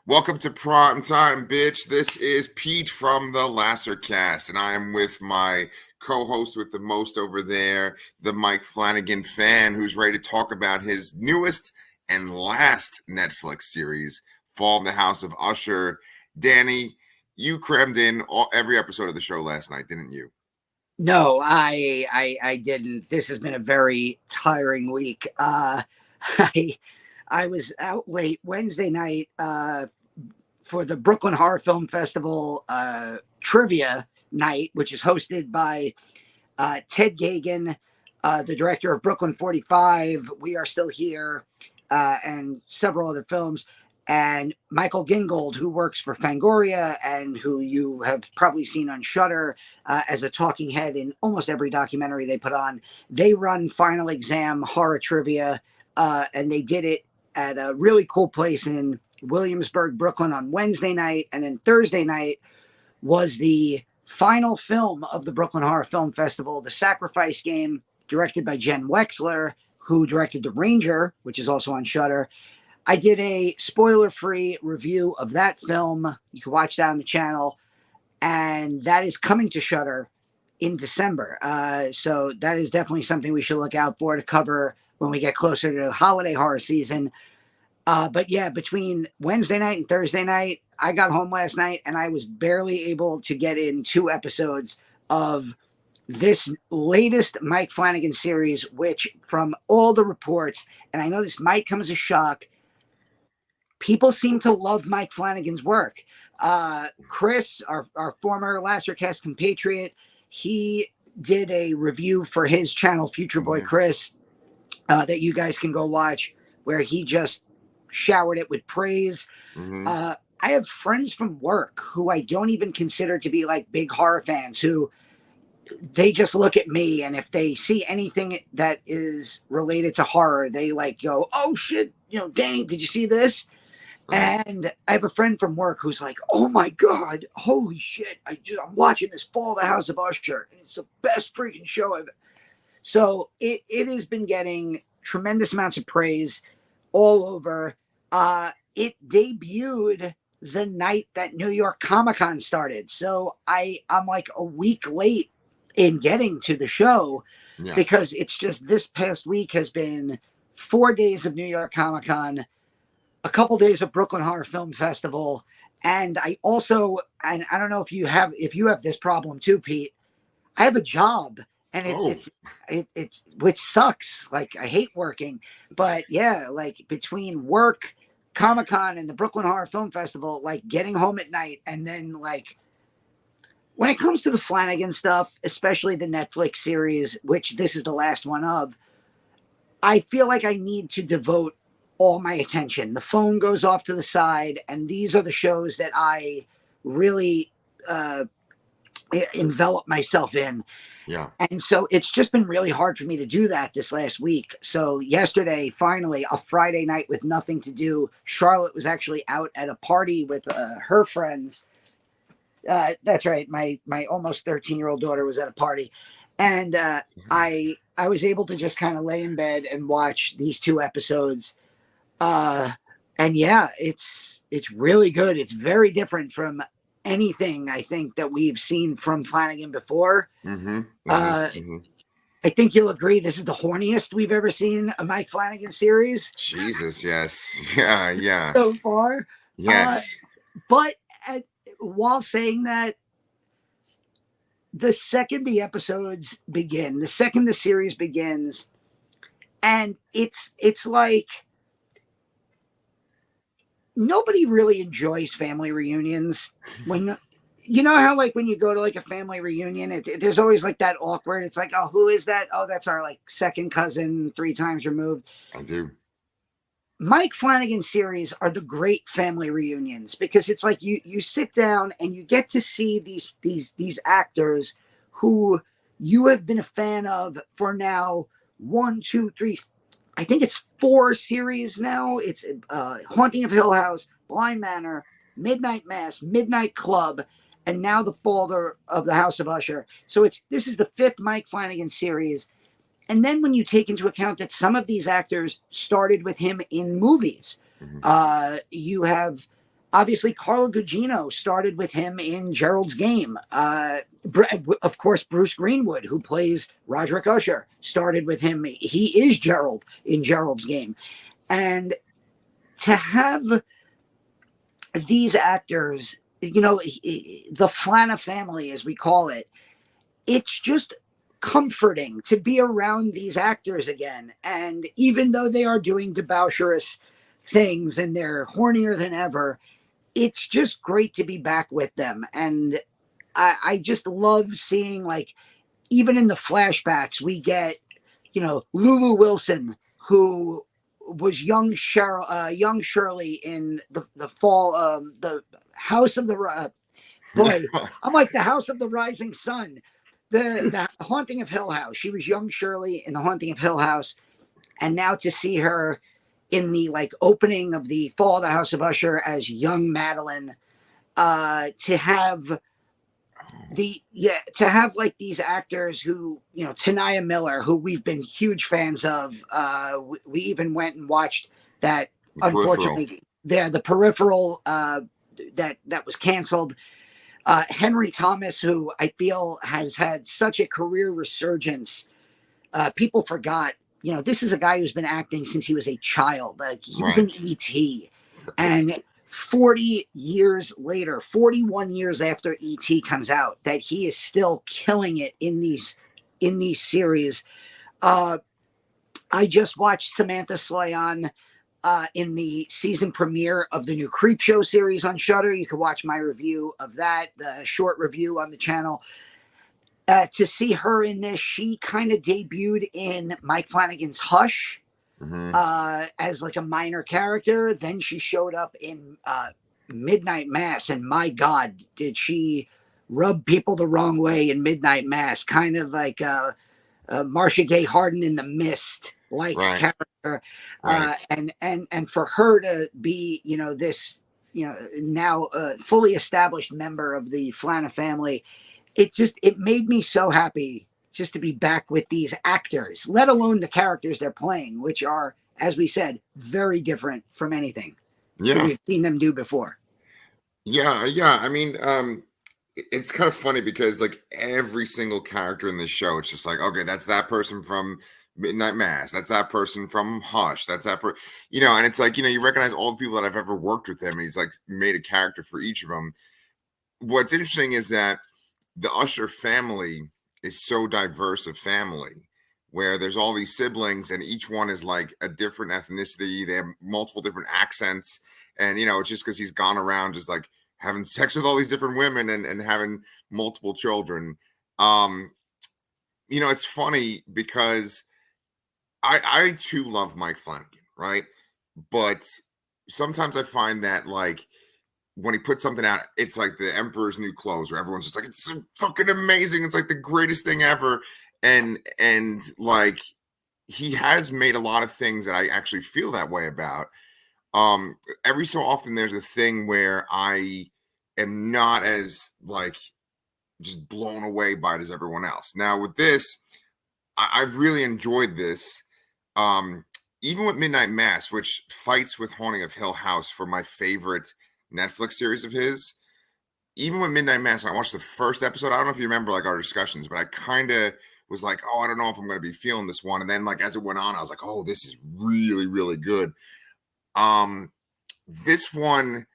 Welcome to Prime Time, bitch. This is Pete from the Lasser Cast, and I am with my co-host with the most over there, the Mike Flanagan fan, who's ready to talk about his newest and last Netflix series, Fall in the House of Usher. Danny, you crammed in every episode of the show last night, didn't you? No, I didn't. This has been a very tiring week. I I was out late Wednesday night for the Brooklyn Horror Film Festival trivia night, which is hosted by Ted Gagan, the director of Brooklyn 45, We Are Still Here, and several other films. And Michael Gingold, who works for Fangoria and who you have probably seen on Shudder as a talking head in almost every documentary they put on. They run Final Exam horror trivia, and they did it at a really cool place in Williamsburg, Brooklyn on Wednesday night. And then Thursday night was the final film of the Brooklyn Horror Film Festival, The Sacrifice Game, directed by Jen Wexler, who directed The Ranger, which is also on Shudder. I did a spoiler-free review of that film. You can watch that on the channel, and that is coming to Shudder in December. So that is definitely something we should look out for to cover when we get closer to the holiday horror season. But yeah, between Wednesday night and Thursday night, I got home last night and I was barely able to get in 2 episodes of this latest Mike Flanagan series, which from all the reports, and I know this might come as a shock, people seem to love Mike Flanagan's work. Chris, our former Lasercast compatriot, he did a review for his channel, Future Boy Chris, that you guys can go watch, where he just showered it with praise. I have friends from work who I don't even consider to be like big horror fans, who they just look at me, and if they see anything that is related to horror, they like go, "Oh shit, Danny, did you see this?" And I have a friend from work who's like, "Oh my God, holy shit, I'm watching this Fall of the House of Usher, and it's the best freaking show ever." So it has been getting tremendous amounts of praise all over. It debuted the night that New York Comic Con started. So I'm like a week late in getting to the show because it's just this past week has been 4 days of New York Comic Con, a couple days of Brooklyn Horror Film Festival. And I also, and I don't know if you have this problem too, Pete, I have a job, and it's which sucks. Like, I hate working, but yeah, like between work, Comic-Con, and the Brooklyn Horror Film Festival, like getting home at night, and then like when it comes to the Flanagan stuff, especially the Netflix series, which this is the last one of, I feel like I need to devote all my attention. The phone goes off to the side, and these are the shows that I really envelop myself in. Yeah. And so it's just been really hard for me to do that this last week. So yesterday, finally, a Friday night with nothing to do, Charlotte was actually out at a party with her friends. That's right. My almost 13-year-old daughter was at a party. And I was able to just kind of lay in bed and watch these 2 episodes. And yeah, it's really good. It's very different from anything I think that we've seen from Flanagan before. I think you'll agree this is the horniest we've ever seen a Mike Flanagan series. Jesus, yes. Yeah. So far. Yes. But while saying that, the second the episodes begin, the second the series begins, and it's like nobody really enjoys family reunions. When you know how like when you go to like a family reunion, there's always like that awkward. It's like, oh, who is that? Oh, that's our like second cousin 3 times removed. I do. Mike Flanagan series are the great family reunions because it's like you sit down and you get to see these actors who you have been a fan of for now 1, 2, 3. I think it's 4 series now. It's Haunting of Hill House, Blind Manor, Midnight Mass, Midnight Club, and now The Fall of the House of Usher. So this is the 5th Mike Flanagan series. And then when you take into account that some of these actors started with him in movies, you have obviously, Carlo Gugino started with him in Gerald's Game. Of course, Bruce Greenwood, who plays Roderick Usher, started with him. He is Gerald in Gerald's Game. And to have these actors, the Flana family, as we call it, it's just comforting to be around these actors again. And even though they are doing debaucherous things and they're hornier than ever, it's just great to be back with them. And I just love seeing, like, even in the flashbacks, we get, Lulu Wilson, who was young Shirley in the fall, the House of the boy. I'm like the House of the Rising Sun, the Haunting of Hill House. She was young Shirley in the Haunting of Hill House, and now to see her in the opening of the Fall of the House of Usher as young Madeline, to have these actors who, Tanaya Miller, who we've been huge fans of. We even went and watched that. Unfortunately, the Peripheral that was canceled. Henry Thomas, who I feel has had such a career resurgence. People forgot, this is a guy who's been acting since he was a child. Like, he was in E.T. And 40 years later, 41 years after E.T. comes out, that he is still killing it in these series. I just watched Samantha Slayan in the season premiere of the new Creepshow series on Shudder. You can watch my review of that, the short review on the channel. To see her in this, she kind of debuted in Mike Flanagan's Hush, as like a minor character. Then she showed up in Midnight Mass, and my God, did she rub people the wrong way in Midnight Mass? Kind of like Marcia Gay Harden in The Mist, character. And for her to be, this, now fully established member of the Flana family, it made me so happy just to be back with these actors, let alone the characters they're playing, which are, as we said, very different from anything that we've seen them do before. Yeah. I mean, it's kind of funny because, like, every single character in this show, it's just like, okay, that's that person from Midnight Mass, that's that person from Hush, that's that and it's like, you recognize all the people that I've ever worked with him, and he's like made a character for each of them. What's interesting is that the Usher family is so diverse of family, where there's all these siblings and each one is like a different ethnicity. They have multiple different accents, and it's just because he's gone around just like having sex with all these different women and having multiple children. It's funny because I too love Mike Flanagan, right? But sometimes I find that, like, when he puts something out, it's like the Emperor's New Clothes, where everyone's just like, it's so fucking amazing, it's like the greatest thing ever. And like, he has made a lot of things that I actually feel that way about. Every so often there's a thing where I am not as, like, just blown away by it as everyone else. Now with this, I've really enjoyed this. Even with Midnight Mass, which fights with Haunting of Hill House for my favorite Netflix series of his. Even with Midnight Mass, when I watched the first episode, I don't know if you remember, like, our discussions, but I kind of was like, oh, I don't know if I'm going to be feeling this one. And then, like, as it went on, I was like, oh, this is really, really good. This one,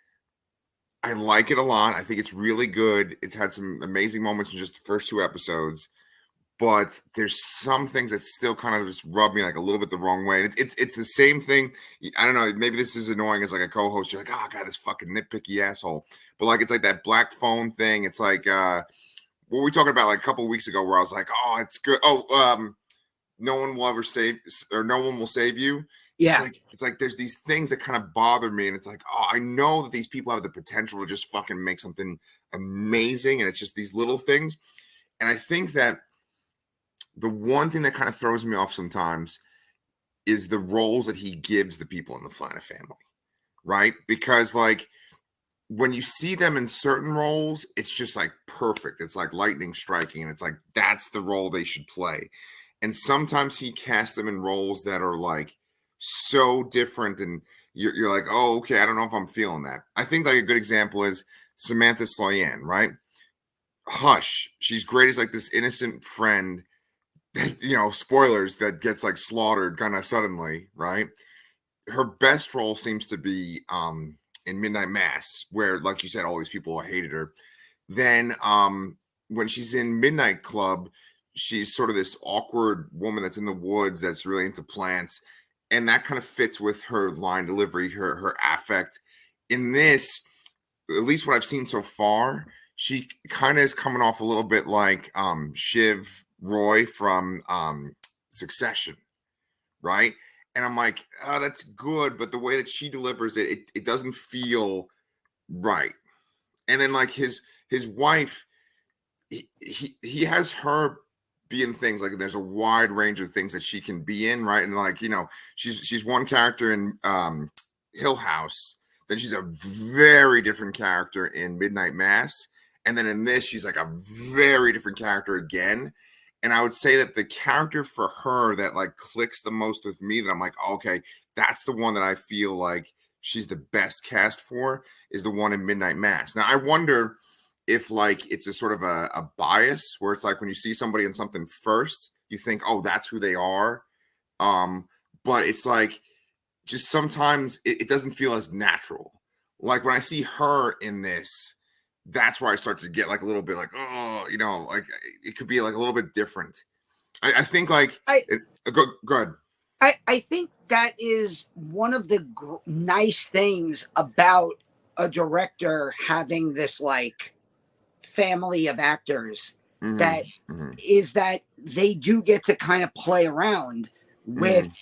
I like it a lot. I think it's really good. It's had some amazing moments in just the first two episodes, but there's some things that still kind of just rub me like a little bit the wrong way. And it's the same thing. I don't know. Maybe this is annoying as like a co-host. You're like, oh God, this fucking nitpicky asshole. But like, it's like that black phone thing. It's like, what were we talking about like a couple of weeks ago, where I was like, oh, it's good. Oh, no one will ever save, or no one will save you. Yeah. It's like there's these things that kind of bother me, and it's like, oh, I know that these people have the potential to just fucking make something amazing, and it's just these little things. And I think that the one thing that kind of throws me off sometimes is the roles that he gives the people in the Flana family, right? Because, like, when you see them in certain roles, it's just like perfect. It's like lightning striking, and it's like that's the role they should play. And sometimes he casts them in roles that are like so different, and you're like, oh, okay, I don't know if I'm feeling that. I think like a good example is Samantha Sloyan, right? Hush, she's great as like this innocent friend that, spoilers, that gets like slaughtered kind of suddenly, right? Her best role seems to be in Midnight Mass, where, like you said, all these people hated her. Then when she's in Midnight Club, she's sort of this awkward woman that's in the woods that's really into plants, and that kind of fits with her line delivery, her affect. In this, at least what I've seen so far, she kind of is coming off a little bit like Shiv Roy from Succession, right? And I'm like, oh, that's good, but the way that she delivers it doesn't feel right. And then like his wife, he has her be in things like, there's a wide range of things that she can be in, right? And like, she's one character in Hill House, then she's a very different character in Midnight Mass, and then in this she's like a very different character again. And I would say that the character for her that like clicks the most with me, that I'm like, okay, that's the one that I feel like she's the best cast for, is the one in Midnight Mass. Now I wonder if like it's a sort of a bias where it's like when you see somebody in something first, you think, oh, that's who they are. But it's like just sometimes it doesn't feel as natural. Like when I see her in this, that's where I start to get like a little bit like, oh, like it could be like a little bit different. I think like go ahead. I think that is one of the nice things about a director having this like family of actors, that is that they do get to kind of play around with,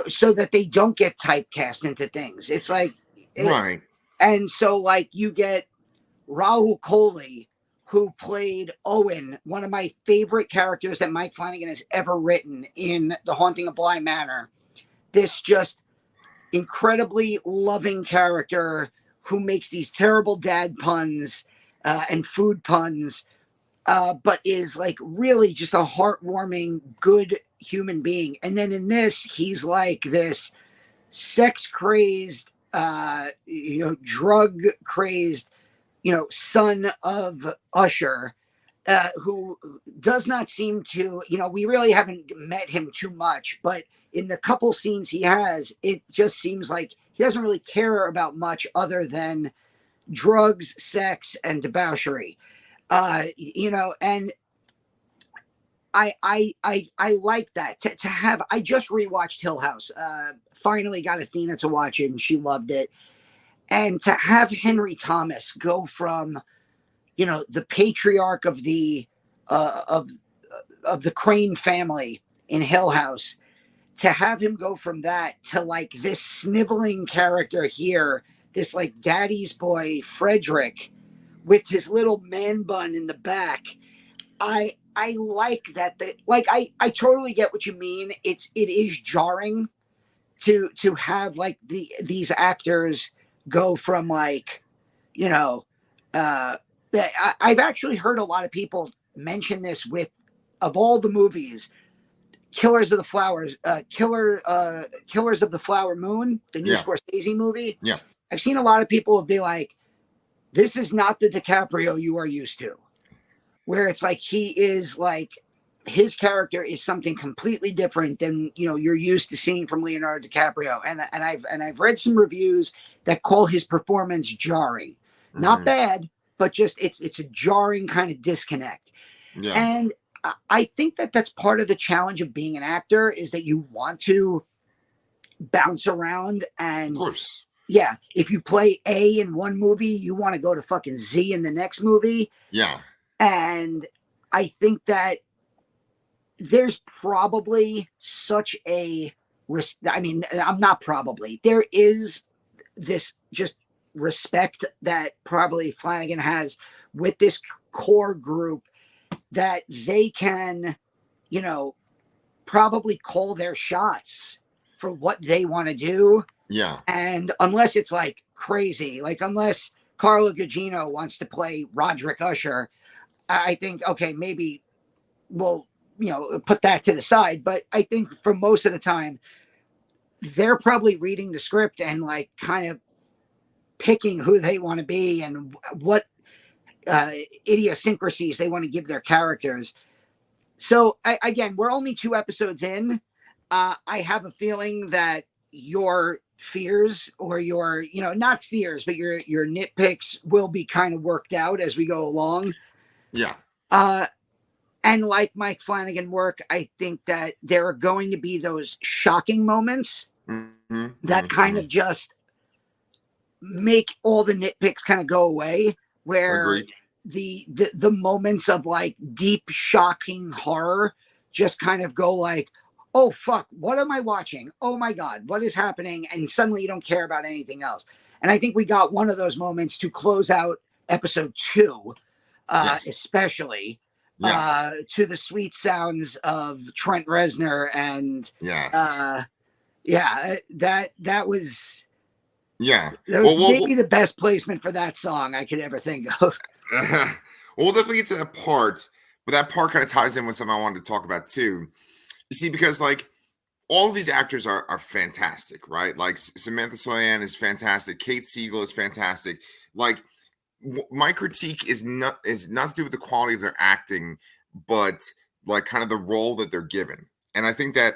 so that they don't get typecast into things. It's like, right. And so like you get Rahul Kohli, who played Owen, one of my favorite characters that Mike Flanagan has ever written in The Haunting of Bly Manor. This just incredibly loving character who makes these terrible dad puns and food puns, but is like really just a heartwarming, good human being. And then in this, he's like this sex crazed, drug crazed, son of Usher, who does not seem to, we really haven't met him too much, but in the couple scenes he has, it just seems like he doesn't really care about much other than drugs, sex, and debauchery. And I like that to have. I just rewatched Hill House. Finally got Athena to watch it, and she loved it. And to have Henry Thomas go from, the patriarch of the Crane family in Hill House, to have him go from that to like this sniveling character here, this like daddy's boy Frederick with his little man bun in the back. I like that. I totally get what you mean. It is jarring to have like these actors go from like, I've actually heard a lot of people mention this with, of all the movies, Killers of the Flower Moon, the new Scorsese movie. Yeah. I've seen a lot of people be like, this is not the DiCaprio you are used to, where it's like he is like, his character is something completely different than you're used to seeing from Leonardo DiCaprio. And I've read some reviews that call his performance jarring. Not bad, but just it's a jarring kind of disconnect. Yeah. And I think that that's part of the challenge of being an actor, is that you want to bounce around. And of course, yeah, if you play A in one movie, you want to go to fucking Z in the next movie. Yeah. And I think that there's probably such a, I'm not probably, there is this just respect that probably Flanagan has with this core group, that they can, probably call their shots for what they want to do. Yeah. And unless it's like crazy, like unless Carla Gugino wants to play Roderick Usher, I think, okay, maybe we'll, put that to the side. But I think for most of the time, they're probably reading the script and like kind of picking who they want to be and what idiosyncrasies they want to give their characters. So again, we're only 2 episodes in. I have a feeling that your fears or your, not fears, but your nitpicks will be kind of worked out as we go along. Yeah. And like Mike Flanagan work, I think that there are going to be those shocking moments that kind of just make all the nitpicks kind of go away, where Agreed. the moments of like deep shocking horror just kind of go like, oh fuck, what am I watching? Oh my god, what is happening? And suddenly you don't care about anything else. And I think we got one of those moments to close out episode 2, Yes. especially Yes. to the sweet sounds of Trent Reznor and Yes. that was Yeah. that was maybe the best placement for that song I could ever think of. We'll definitely get to that part, but that part kind of ties in with something I wanted to talk about too. You see, because like all of these actors are fantastic, right? Like Samantha Soyan is fantastic, Kate Siegel is fantastic. Like my critique is not to do with the quality of their acting, but like kind of the role that they're given. And I think that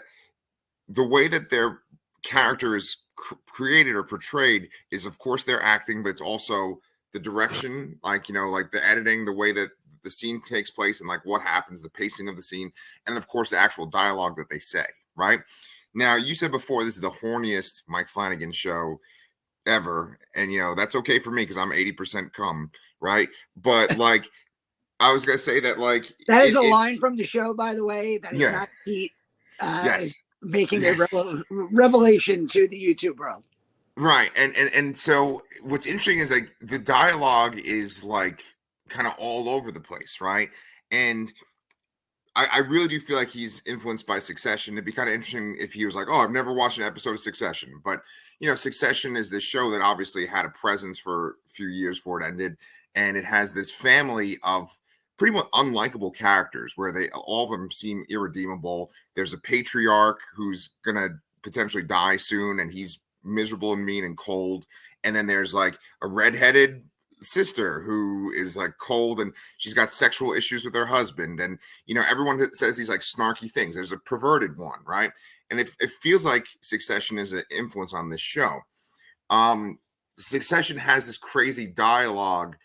the way that their character is created or portrayed is, of course, their acting, but it's also the direction, like like the editing, the way that the scene takes place, and like what happens, the pacing of the scene, and of course the actual dialogue that they say. Right now, you said before this is the horniest Mike Flanagan show ever, and that's okay for me because I'm 80% cum, right? But like I was gonna say that like that is a line from the show, by the way. That is not Pete yes. Making a revelation to the YouTube world. Right. And so what's interesting is like the dialogue is like kind of all over the place, right? And I really do feel like he's influenced by Succession. It'd be kind of interesting if he was like, oh, I've never watched an episode of Succession. But Succession is this show that obviously had a presence for a few years before it ended. And it has this family of pretty much unlikable characters where all of them seem irredeemable. There's a patriarch who's gonna potentially die soon, and he's miserable and mean and cold. And then there's like a redheaded sister who is like cold, and she's got sexual issues with her husband. And everyone says these like snarky things. There's a perverted one, right? And it feels like Succession is an influence on this show. Succession has this crazy dialogue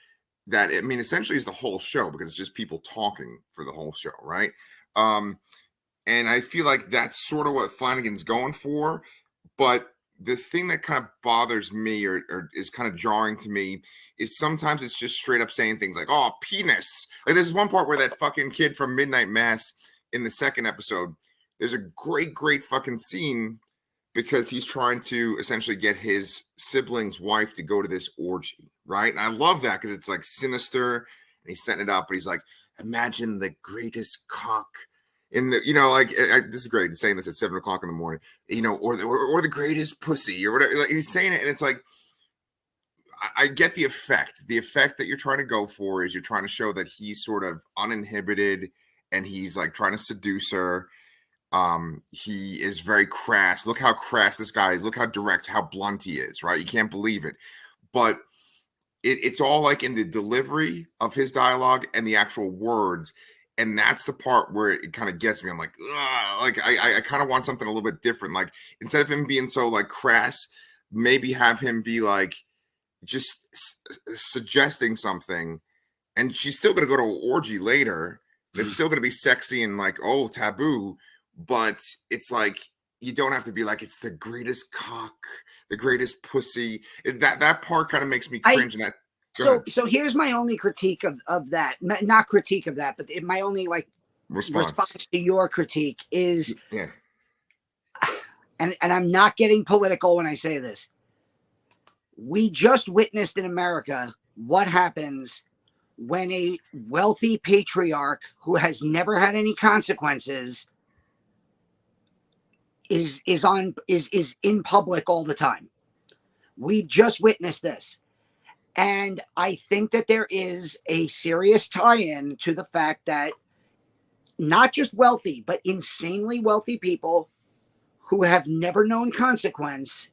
that essentially is the whole show, because it's just people talking for the whole show, right? And I feel like that's sort of what Flanagan's going for. But the thing that kind of bothers me or is kind of jarring to me is sometimes it's just straight up saying things like, oh, penis. Like there's one part where that fucking kid from Midnight Mass in the second episode, there's a great fucking scene because he's trying to essentially get his sibling's wife to go to this orgy, right? And I love that because it's like sinister and he's setting it up, but he's like, imagine the greatest cock in the, this is great, saying this at 7:00 in the morning, or the greatest pussy or whatever. Like he's saying it, and it's like, I get the effect. The effect that you're trying to go for is you're trying to show that he's sort of uninhibited and he's like trying to seduce her. He is very crass. Look how crass this guy is. Look how direct, how blunt he is, right? You can't believe it. But it's all like in the delivery of his dialogue and the actual words. And that's the part where it kind of gets me. I'm like, ugh, like I kind of want something a little bit different. Like instead of him being so like crass, maybe have him be like just suggesting something, and she's still going to go to an orgy later. It's still going to be sexy and like, oh, taboo. But it's like, you don't have to be like, it's the greatest cock, the greatest pussy. That part kind of makes me cringe. So here's my only critique of that. Not critique of that, but my only like response to your critique is, and I'm not getting political when I say this. We just witnessed in America what happens when a wealthy patriarch who has never had any consequences is in public all the time. We just witnessed this. And I think that there is a serious tie-in to the fact that not just wealthy, but insanely wealthy people who have never known consequence,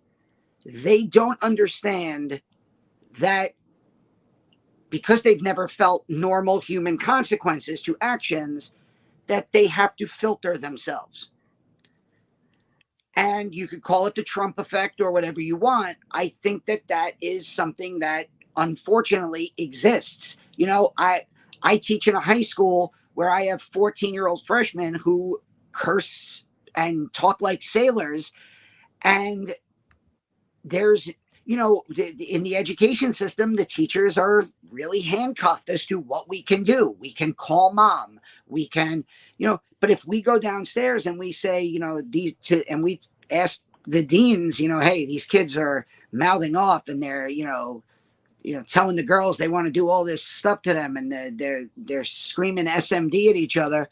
they don't understand that because they've never felt normal human consequences to actions, that they have to filter themselves. And you could call it the Trump effect or whatever you want. I think that that is something that unfortunately exists. I teach in a high school where I have 14-year-old freshmen who curse and talk like sailors. And there's, in the education system, the teachers are really handcuffed as to what we can do. We can call mom. We can, but if we go downstairs and we say, and we ask the deans, hey, these kids are mouthing off and they're, telling the girls they want to do all this stuff to them, and they're screaming SMD at each other.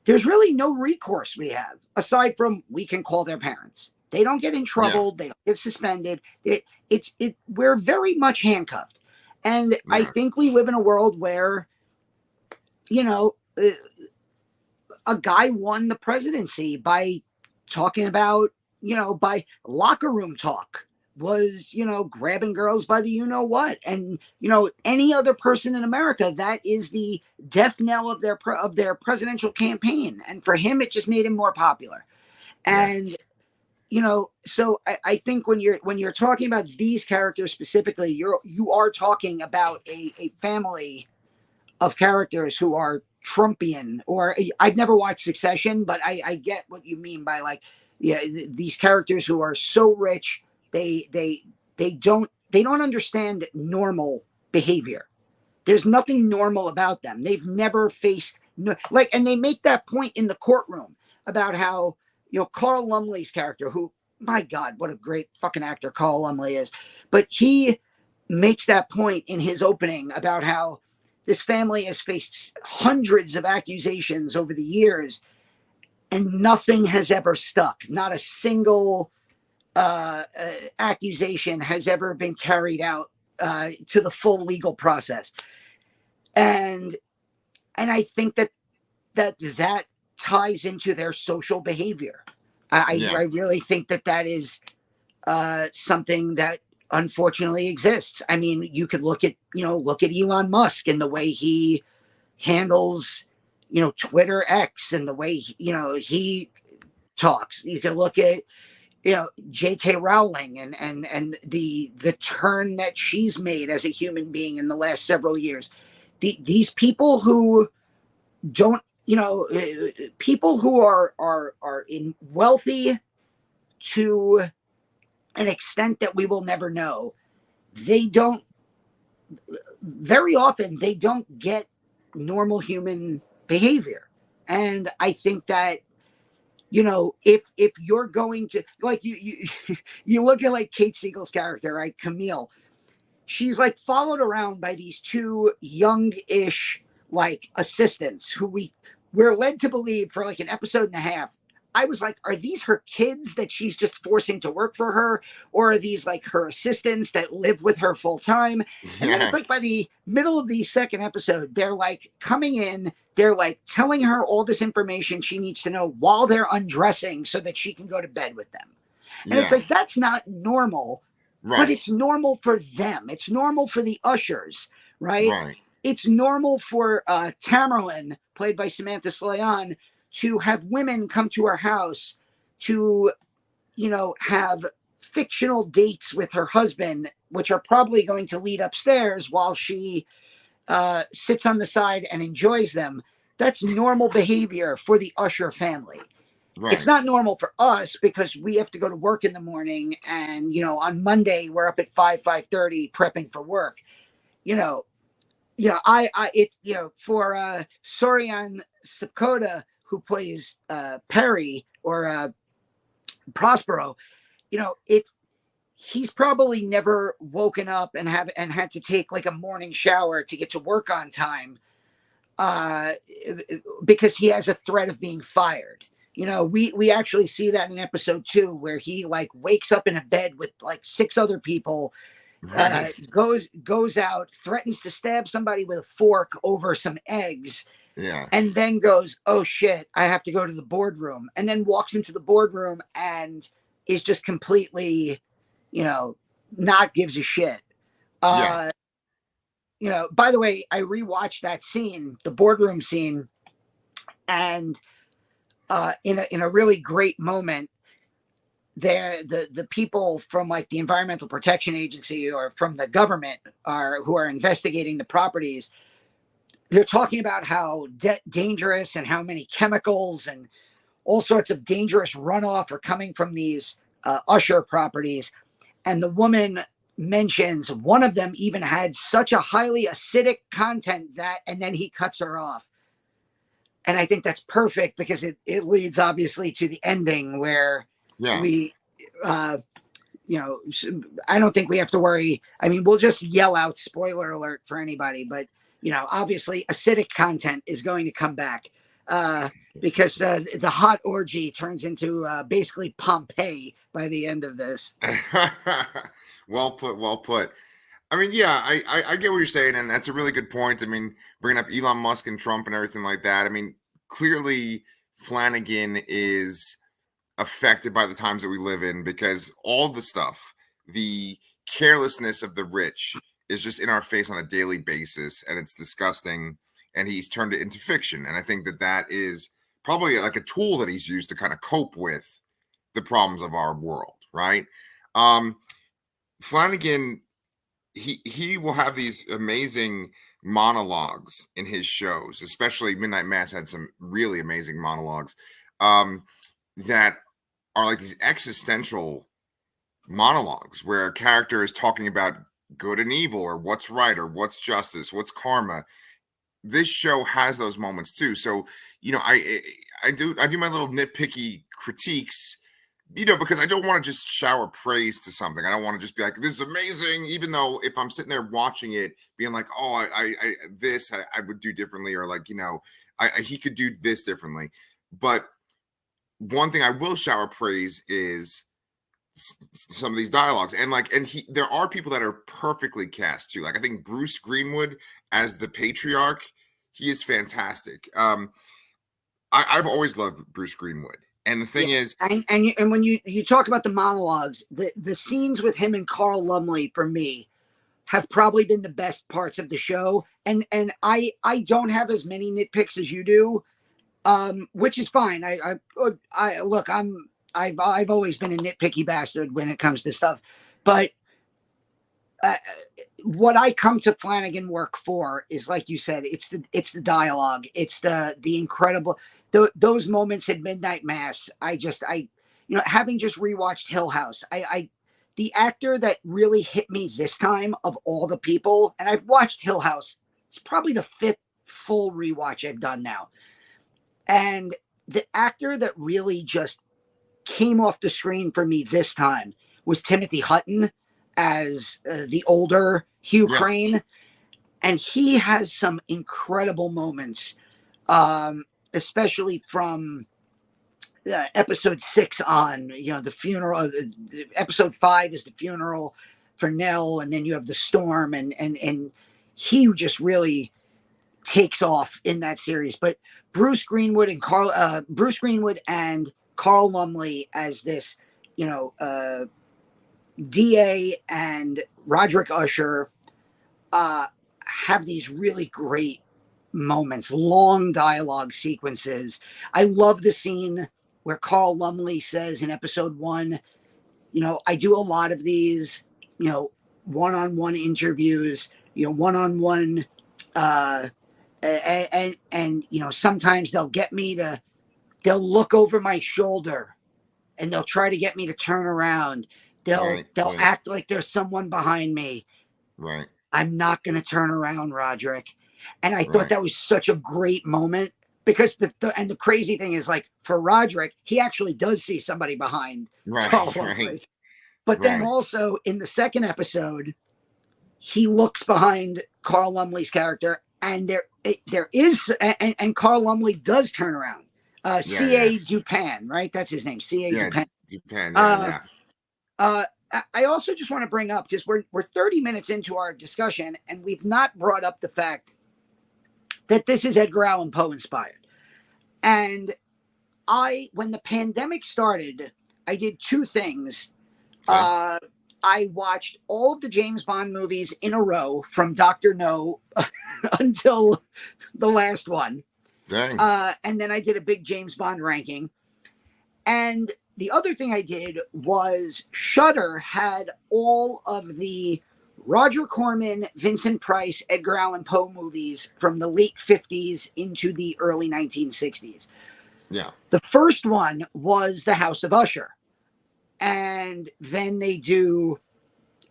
There's really no recourse we have aside from we can call their parents. They don't get in trouble. They don't get suspended. We're very much handcuffed. And I think we live in a world where, a guy won the presidency by talking about, by locker room talk, was, grabbing girls by the what. And, any other person in America, that is the death knell of their presidential campaign. And for him, it just made him more popular. And so I think when you're talking about these characters specifically, you are talking about a family of characters who are Trumpian. Or I've never watched Succession, but I get what you mean by these characters who are so rich, they don't understand normal behavior. There's nothing normal about them. They've never faced and they make that point in the courtroom about how, Carl Lumley's character, who, my God, what a great fucking actor Carl Lumley is. But he makes that point in his opening about how this family has faced hundreds of accusations over the years and nothing has ever stuck. Not a single accusation has ever been carried out to the full legal process. And I think that ties into their social behavior. I really think that is something that unfortunately exists. I mean, you could look at Elon Musk and the way he handles, Twitter X and the way, he talks. You can look at, J.K. Rowling and the turn that she's made as a human being in the last several years. These people who don't, people who are in wealthy to an extent that we will never know, very often they don't get normal human behavior. And I think that, if you're going to you look at Kate Siegel's character, right? Camille, she's followed around by these two young-ish assistants who we're led to believe for an episode and a half. I was like, are these her kids that she's just forcing to work for her? Or are these her assistants that live with her full time? And then it's by the middle of the second episode, they're coming in, they're telling her all this information she needs to know while they're undressing so that she can go to bed with them. And it's that's not normal, but it's normal for them. It's normal for the ushers, right? It's normal for Tamerlan, played by Samantha Slayan, to have women come to her house to, have fictional dates with her husband, which are probably going to lead upstairs while she sits on the side and enjoys them. That's normal behavior for the Usher family. It's not normal for us because we have to go to work in the morning, and on Monday we're up at 5:30 prepping for work. For Sorian Sakota, who plays Perry or Prospero, he's probably never woken up and had to take a morning shower to get to work on time because he has a threat of being fired. We actually see that in episode 2 where he wakes up in a bed with 6 other people, goes out, threatens to stab somebody with a fork over some eggs, Yeah. and then goes, "Oh shit, I have to go to the boardroom," and then walks into the boardroom and is just completely, not gives a shit. Yeah. Uh, by the way, I rewatched that scene, the boardroom scene, and in a really great moment, there the people from like the Environmental Protection Agency or from the government who are investigating the properties. They're talking about how dangerous and how many chemicals and all sorts of dangerous runoff are coming from these USHER properties. And the woman mentions one of them even had such a highly acidic content that, and then he cuts her off. And I think that's perfect because it leads obviously to the ending where Yeah. we, I don't think we have to worry. I mean, we'll just yell out spoiler alert for anybody, but obviously acidic content is going to come back because the hot orgy turns into basically Pompeii by the end of this. Well put. Well put. I mean, yeah, I get what you're saying, and that's a really good point. I mean, bringing up Elon Musk and Trump and everything like that. I mean, clearly Flanagan is affected by the times that we live in because all the stuff, the carelessness of the rich is just in our face on a daily basis, and it's disgusting. And he's turned it into fiction, and I think that that is probably like a tool that he's used to kind of cope with the problems of our world, right? Um, Flanagan, he will have these amazing monologues in his shows, especially Midnight Mass had some really amazing monologues um, that are like these existential monologues where a character is talking about good and evil or what's right or what's justice, what's karma. This show has those moments too. So, I do my little nitpicky critiques, because I don't want to just shower praise to something. I don't want to just be like, this is amazing, even though if I'm sitting there watching it, being like, oh, I would do differently, or like, he could do this differently. But one thing I will shower praise is some of these dialogues, and there are people that are perfectly cast too. Like I think Bruce Greenwood as the patriarch, he is fantastic. I've always loved Bruce Greenwood, and the Yeah, thing is, and when you talk about the monologues, the scenes with him and Carl Lumley for me have probably been the best parts of the show. And I don't have as many nitpicks as you do, which is fine. I look, I've always been a nitpicky bastard when it comes to stuff, but uh, what I come to Flanagan work for is, like you said, it's the dialogue, it's the incredible those moments at Midnight Mass. Having just rewatched Hill House, I the actor that really hit me this time of all the people, and I've watched Hill House. It's probably the fifth full rewatch I've done now, and the actor that really just came off the screen for me this time was Timothy Hutton as the older Hugh yeah, Crane. And he has some incredible moments, especially from episode 6 on, the funeral. Episode 5 is the funeral for Nell, and then you have the storm, and he just really takes off in that series. But Bruce Greenwood and Carl Lumley as this, DA and Roderick Usher have these really great moments, long dialogue sequences. I love the scene where Carl Lumley says in episode 1, I do a lot of these, one-on-one interviews, one-on-one, uh, and sometimes they'll look over my shoulder and they'll try to get me to turn around. They'll right, act like there's someone behind me. right, I'm not going to turn around, Roderick. And I thought right, that was such a great moment because the crazy thing is, like, for Roderick, he actually does see somebody behind Carl right, right, Lumley. But then right. also in the second episode, he looks behind Carl Lumley's character, and there is, and Carl Lumley does turn around. Yeah, yeah, C.A. Dupin, right? That's his name, C.A. yeah. Dupin. Japan. Yeah, Uh, yeah, uh, I also just want to bring up, because we're 30 minutes into our discussion, and we've not brought up the fact that this is Edgar Allan Poe inspired. And when the pandemic started, I did two things. Okay. I watched all of the James Bond movies in a row from Dr. No until the last one. Dang. And then I did a big James Bond ranking. And the other thing I did was Shudder had all of the Roger Corman, Vincent Price, Edgar Allan Poe movies from the late 50s into the early 1960s. Yeah. The first one was The House of Usher. And then they do,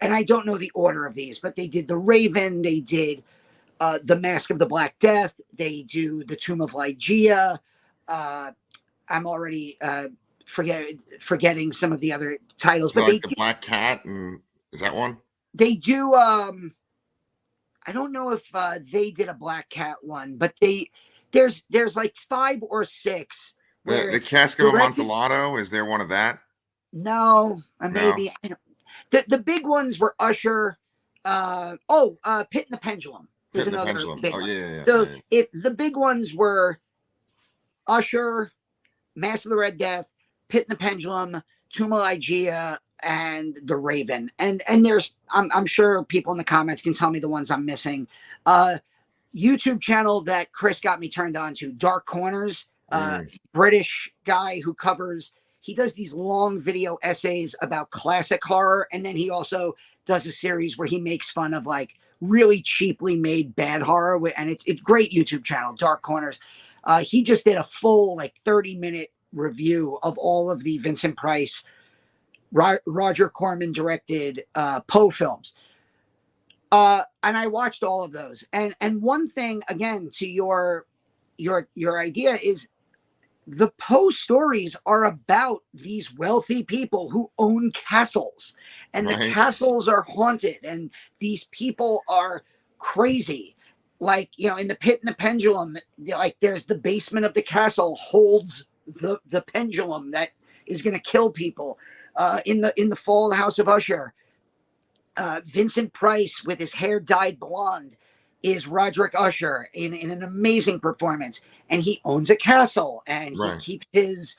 and I don't know the order of these, but they did The Raven, they did The Mask of the Black Death, they do The Tomb of Lygia. I'm already forgetting some of the other titles, So but like the Black Cat, and is that one? They do. I don't know if they did a Black Cat one, but there's like 5 or 6. The Cask of Amontillado, is there one of that? No, No. maybe. The big ones were Usher. Pit and the Pendulum. There's Pit and the another Pendulum. big Oh one. yeah. So the big ones were Usher, Mask of the Red Death, Pit and the Pendulum, Tomb of Lygia, and The Raven. And there's I'm sure people in the comments can tell me the ones I'm missing. YouTube channel that Chris got me turned on to, Dark Corners, British guy who he does these long video essays about classic horror, and then he also does a series where he makes fun of like really cheaply made bad horror, and it's great YouTube channel, Dark Corners. He just did a full like 30-minute review of all of the Vincent Price, Roger Corman directed Poe films. And I watched all of those. And one thing, again, to your idea is the Poe stories are about these wealthy people who own castles, and the castles are haunted, and these people are crazy. Like, in the Pit and the Pendulum, like there's the basement of the castle holds the pendulum that is going to kill people. In the Fall of the House of Usher, Vincent Price with his hair dyed blonde is Roderick Usher in an amazing performance, and he owns a castle, and he keeps his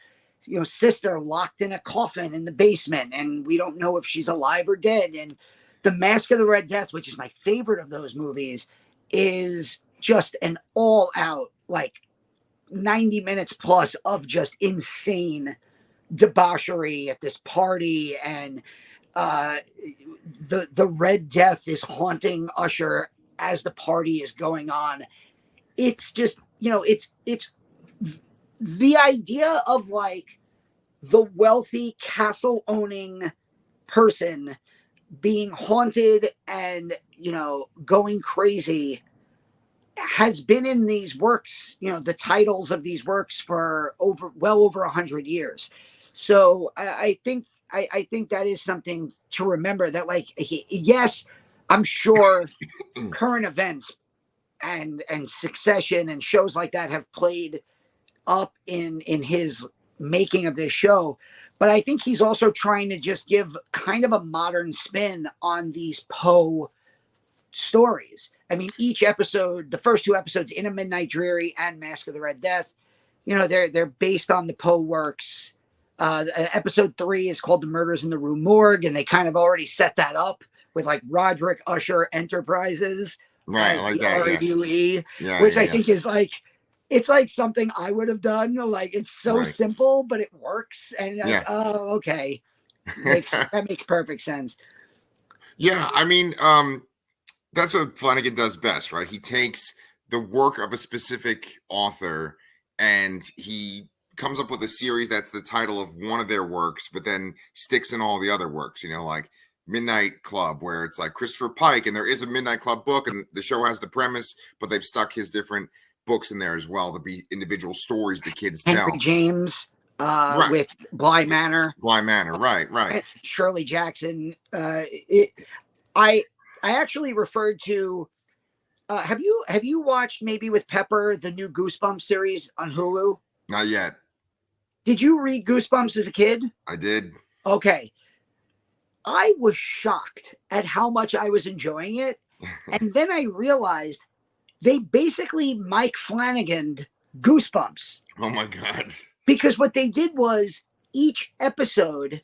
sister locked in a coffin in the basement, and we don't know if she's alive or dead. And The Mask of the Red Death, which is my favorite of those movies, is just an all-out like 90 minutes plus of just insane debauchery at this party, and the Red Death is haunting Usher as the party is going on. It's just, it's the idea of like the wealthy castle owning person being haunted and, going crazy has been in these works, the titles of these works for well over 100 years. So I think that is something to remember, that like, yes, I'm sure current events and Succession and shows like that have played up in his making of this show, but I think he's also trying to just give kind of a modern spin on these Poe stories. I mean, each episode, the first 2 episodes, In a Midnight Dreary and Mask of the Red Death, they're based on the Poe works. Episode 3 is called The Murders in the Rue Morgue, and they kind of already set that up with like Roderick Usher Enterprises as like the that, RUE, which I think is like, it's like something I would have done. Like, it's so simple, but it works. And oh, okay, that makes perfect sense. Yeah, I mean, that's what Flanagan does best, right? He takes the work of a specific author and he comes up with a series that's the title of one of their works, but then sticks in all the other works, like Midnight Club, where it's like Christopher Pike, and there is a Midnight Club book, and the show has the premise, but they've stuck his different books in there as well to be individial stories the kids tell. Henry James with Bly Manor. Right. Shirley Jackson. I actually referred to. Have you watched, maybe with Pepper, the new Goosebumps series on Hulu? Not yet. Did you read Goosebumps as a kid? I did. Okay. I was shocked at how much I was enjoying it. And then I realized they basically Mike Flanagan Goosebumps. Oh my God. Because what they did was each episode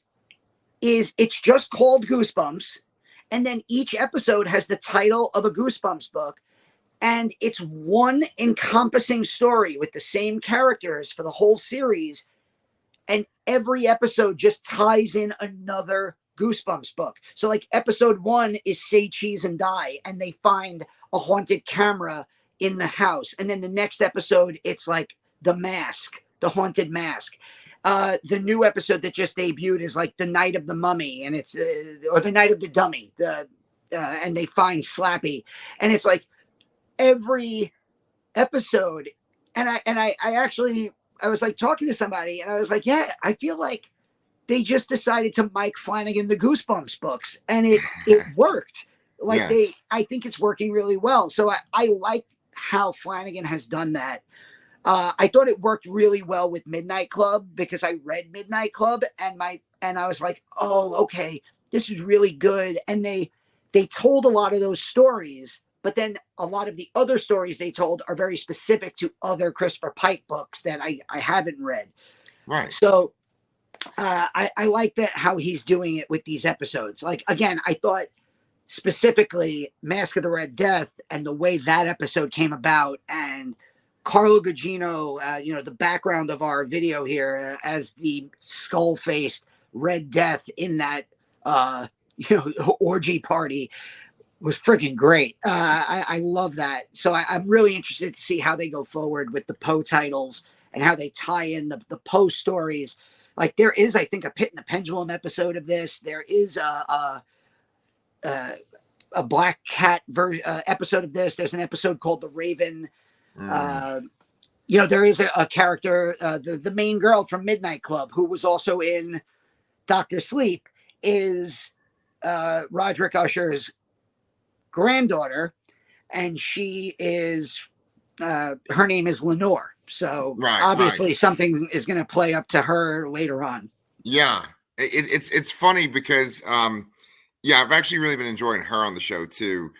it's just called Goosebumps, and then each episode has the title of a Goosebumps book, and it's one encompassing story with the same characters for the whole series, and every episode just ties in another Goosebumps book. So like episode 1 is Say Cheese and Die, and they find a haunted camera in the house, and then the next episode it's like The Mask, the haunted mask. The new episode that just debuted is like The Night of the Mummy, and it's or The Night of the Dummy, and they find Slappy, and it's like every episode. And I actually, I was like talking to somebody, and I was like, yeah, I feel like they just decided to Mike Flanagan the Goosebumps books, and it worked. Like Yeah. I think it's working really well. So I like how Flanagan has done that. I thought it worked really well with Midnight Club, because I read Midnight Club, and I was like, oh, okay, this is really good. And they told a lot of those stories, but then a lot of the other stories they told are very specific to other Christopher Pike books that I haven't read. Right. So I like that, how he's doing it with these episodes. Like, again, I thought specifically Mask of the Red Death and the way that episode came about, and Carlo Gugino, the background of our video here, as the skull-faced Red Death in that, orgy party, was freaking great. I love that. So I'm really interested to see how they go forward with the Poe titles and how they tie in the Poe stories. Like, there is, I think, a Pit and the Pendulum episode of this. There is a Black Cat episode of this. There's an episode called The Raven. There is a character, the main girl from Midnight Club, who was also in Dr. Sleep, is Roderick Usher's granddaughter, and she is her name is Lenore. So obviously something is going to play up to her later on. Yeah, it's funny because I've actually really been enjoying her on the show too.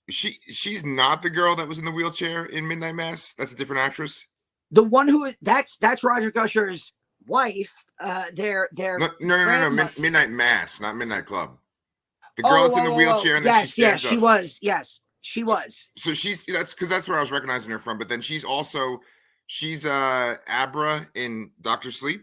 She's not the girl that was in the wheelchair in Midnight Mass. That's a different actress. The one who that's Roderick Usher's wife. No. Midnight Mass, not Midnight Club. The girl that's in the wheelchair and then she stands up. She was. Yes, she was. So that's where I was recognizing her from. But then she's Abra in Dr. Sleep.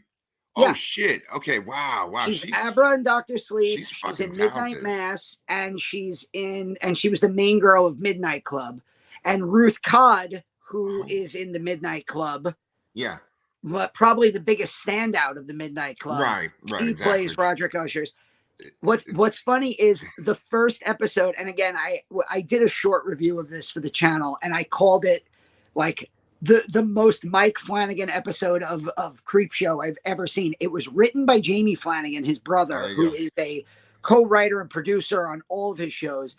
Oh yeah. Shit! Okay, wow. She's Abra in Dr. Sleep. She's in Midnight Mass, and she was the main girl of Midnight Club. And Ruth Codd, who is in the Midnight Club. Yeah. But probably the biggest standout of the Midnight Club. Right. She exactly. plays Roderick Usher's. What's funny is the first episode, and again, I did a short review of this for the channel, and I called it like the most Mike Flanagan episode of Creepshow I've ever seen. It was written by Jamie Flanagan, his brother, who is a co-writer and producer on all of his shows.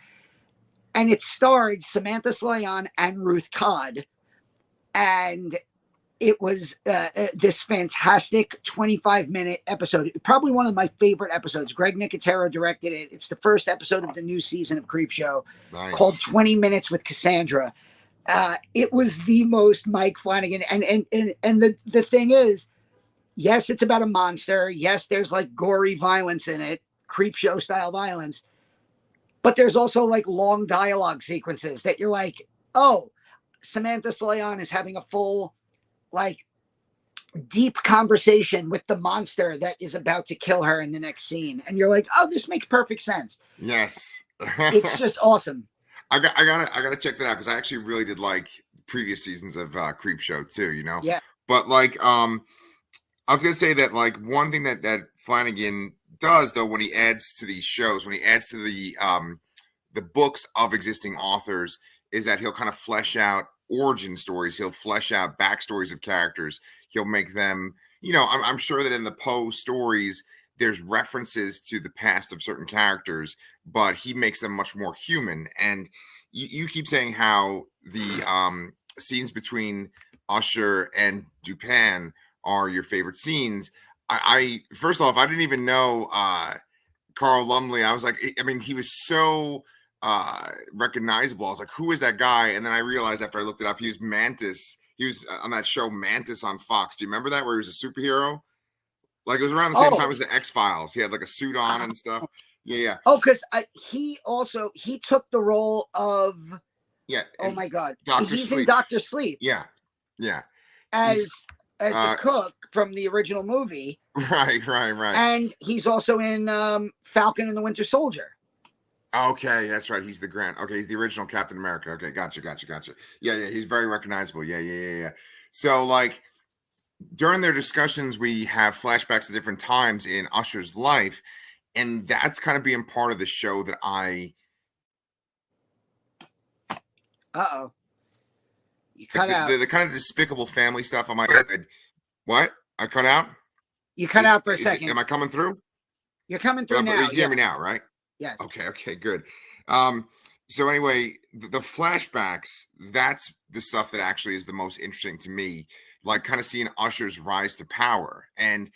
And it starred Samantha Slayan and Ruth Codd. And it was this fantastic 25-minute episode. Probably one of my favorite episodes. Greg Nicotero directed it. It's the first episode of the new season of Creepshow, called 20 Minutes with Cassandra. It was the most Mike Flanagan. And the thing is, yes, it's about a monster. Yes, there's like gory violence in it, Creepshow style violence. But there's also like long dialogue sequences that you're like, oh, Samantha Slayan is having a full, like, deep conversation with the monster that is about to kill her in the next scene. And you're like, oh, this makes perfect sense. Yes. It's just awesome. I gotta check that out, because I actually really did like previous seasons of Creepshow too, Yeah. But like I was gonna say that like one thing that Flanagan does though, when he adds to these shows, when he adds to the books of existing authors, is that he'll kind of flesh out origin stories. He'll flesh out backstories of characters. He'll make them, I'm sure that in the Poe stories, there's references to the past of certain characters, but he makes them much more human. And you keep saying how the scenes between Usher and Dupin are your favorite scenes. I first off, I didn't even know Carl Lumley. I was like, he was so recognizable. I was like, who is that guy? And then I realized after I looked it up, he was Mantis. He was on that show Mantis on Fox. Do you remember that, where he was a superhero? Like, it was around the same time as the X-Files. He had like a suit on and stuff. Yeah. Oh, because he took the role of, oh my God, he's in Dr. Sleep. Yeah. As the cook from the original movie. Right. And he's also in Falcon and the Winter Soldier. Okay, that's right. He's the he's the original Captain America. Okay, gotcha. Yeah, he's very recognizable. Yeah. So, like, during their discussions, we have flashbacks to different times in Usher's life, and that's kind of being part of the show that I... You cut out. The kind of despicable family stuff. I'm like, what? I cut out? You cut out for a second. Am I coming through? You're coming through now. You hear me now, right? Yes. Okay, good. So anyway, the flashbacks, that's the stuff that actually is the most interesting to me, like kind of seeing Usher's rise to power. And,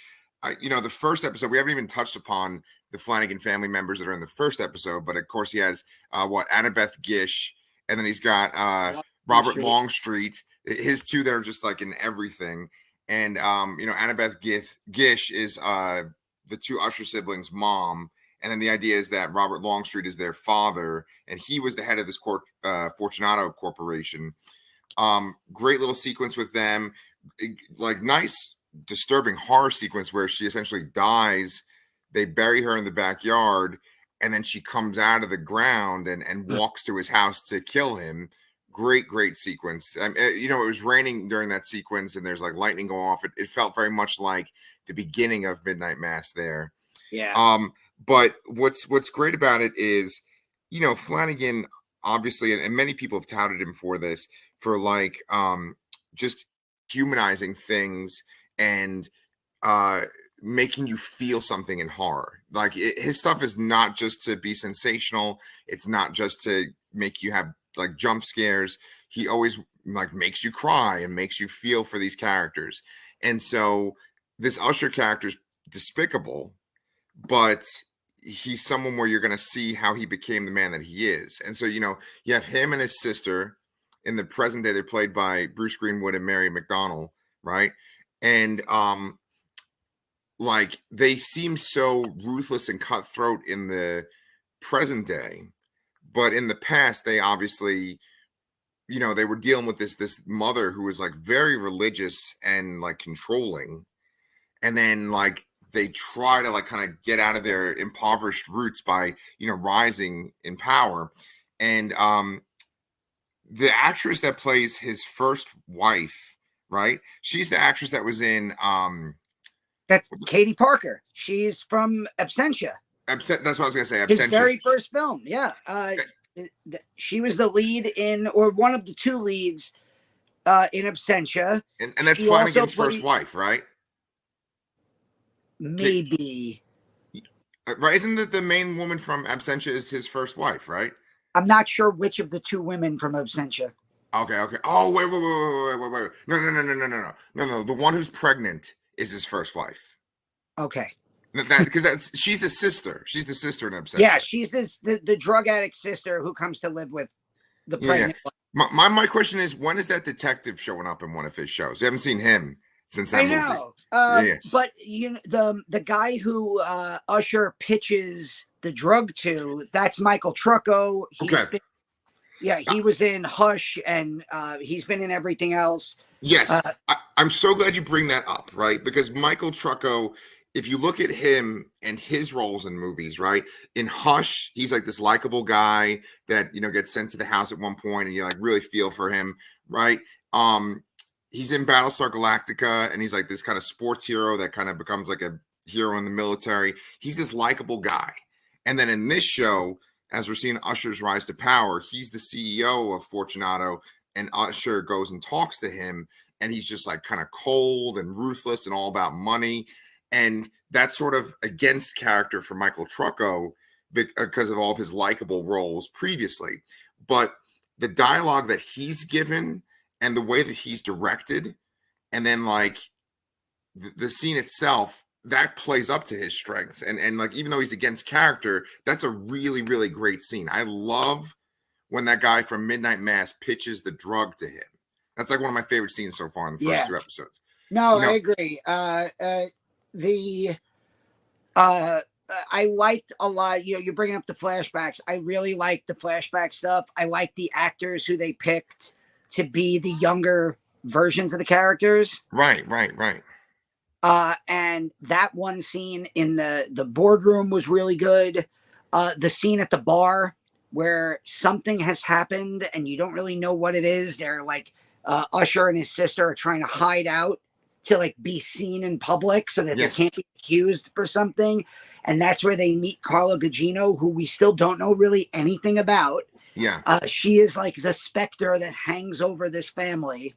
the first episode, we haven't even touched upon the Flanagan family members that are in the first episode, but of course he has, Annabeth Gish, and then he's got Robert Longstreet, his two that are just like in everything. And, Annabeth Gish is the two Usher siblings' mom. And then the idea is that Robert Longstreet is their father, and he was the head of this Fortunato Corporation. Great little sequence with them, like nice, disturbing horror sequence where she essentially dies. They bury her in the backyard, and then she comes out of the ground and walks to his house to kill him. Great sequence. It was raining during that sequence, and there's like lightning going off. It felt very much like the beginning of Midnight Mass there. Yeah. But what's great about it is, Flanagan, obviously, and many people have touted him for this, for like just humanizing things and making you feel something in horror. Like, his stuff is not just to be sensational. It's not just to make you have like jump scares. He always like makes you cry and makes you feel for these characters. And so this Usher character is despicable, but he's someone where you're going to see how he became the man that he is. And so, you have him and his sister in the present day. They're played by Bruce Greenwood and Mary McDonnell, right? And like, they seem so ruthless and cutthroat in the present day, but in the past, they obviously, they were dealing with this mother who was like very religious and like controlling. And then like they try to like kind of get out of their impoverished roots by, rising in power. And the actress that plays his first wife, right? She's the actress that was in that's Katie Parker. She's from Absentia. That's what I was gonna say. Absentia. His very first film. Yeah. She was the lead in, or one of the two leads in Absentia. And that's Flanagan's first wife, right? Maybe. Right? Isn't that the main woman from Absentia is his first wife, right? I'm not sure which of the two women from Absentia. Okay. Oh, wait. No. The one who's pregnant is his first wife. Okay. Because she's the sister. She's the sister in Absentia. Yeah, she's the drug addict sister who comes to live with the pregnant wife. My question is, when is that detective showing up in one of his shows? You haven't seen him since that movie. I know. But the guy who Usher pitches the drug to, that's Michael Trucco. He was in Hush, and he's been in everything else. Yes, I'm so glad you bring that up, right? Because Michael Trucco, if you look at him and his roles in movies, right? In Hush, he's like this likable guy that, gets sent to the house at one point, and you like really feel for him, right? He's in Battlestar Galactica, and he's like this kind of sports hero that kind of becomes like a hero in the military. He's this likable guy. And then in this show, as we're seeing Usher's rise to power, he's the CEO of Fortunato, and Usher goes and talks to him, and he's just like kind of cold and ruthless and all about money. And that's sort of against character for Michael Trucco because of all of his likable roles previously. But the dialogue that he's given and the way that he's directed, and then like the scene itself, that plays up to his strengths. And like, even though he's against character, that's a really, really great scene. I love when that guy from Midnight Mass pitches the drug to him. That's like one of my favorite scenes so far in the first Yeah. two episodes. No, You I know, agree. The I liked a lot. You know, you're bringing up the flashbacks. I really liked the flashback stuff. I like the actors who they picked to be the younger versions of the characters. right. And that one scene in the boardroom was really good. The scene at the bar where something has happened and you don't really know what it is. They're like Usher and his sister are trying to hide out to like be seen in public so that they Yes. can't be accused for something. And that's where they meet Carla Gugino, who we still don't know really anything about. Yeah. She is like the specter that hangs over this family.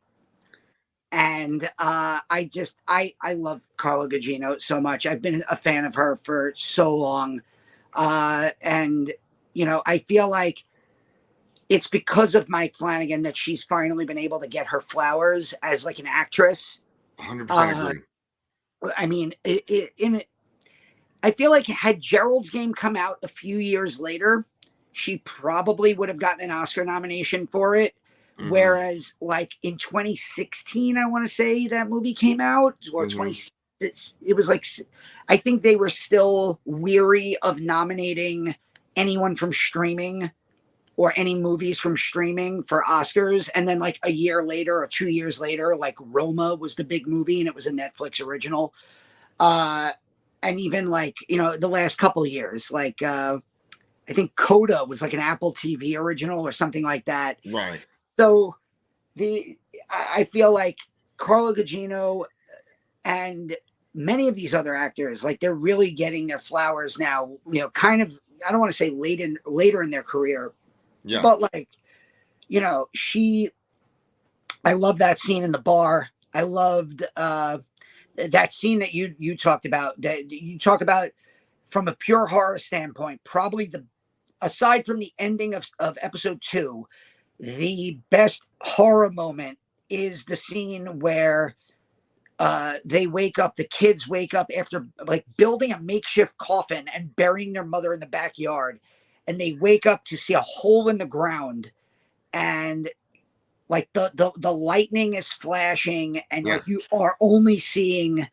And I love Carla Gugino so much. I've been a fan of her for so long. And, you know, I feel like it's because of Mike Flanagan that she's finally been able to get her flowers as like an actress. 100% agree. I mean, I feel like had Gerald's Game come out a few years later, she probably would have gotten an Oscar nomination for it. Mhm. Whereas, like in 2016, I want to say that movie came out, or 20. It was like, I think they were still weary of nominating anyone from streaming or any movies from streaming for Oscars. And then, like a year later or 2 years later, like Roma was the big movie, and it was a Netflix original. And even like, you know, the last couple of years, like I think Coda was like an Apple TV original or something like that. Right. So I feel like Carla Gugino and many of these other actors, like they're really getting their flowers now, you know, kind of, I don't want to say later in their career, Yeah. but like, you know, I love that scene in the bar. I loved that scene that you talked about, that you talk about from a pure horror standpoint, probably aside from the ending of episode 2, the best horror moment is the scene where the kids wake up after like building a makeshift coffin and burying their mother in the backyard. And they wake up to see a hole in the ground, and like the lightning is flashing, and like you are only seeing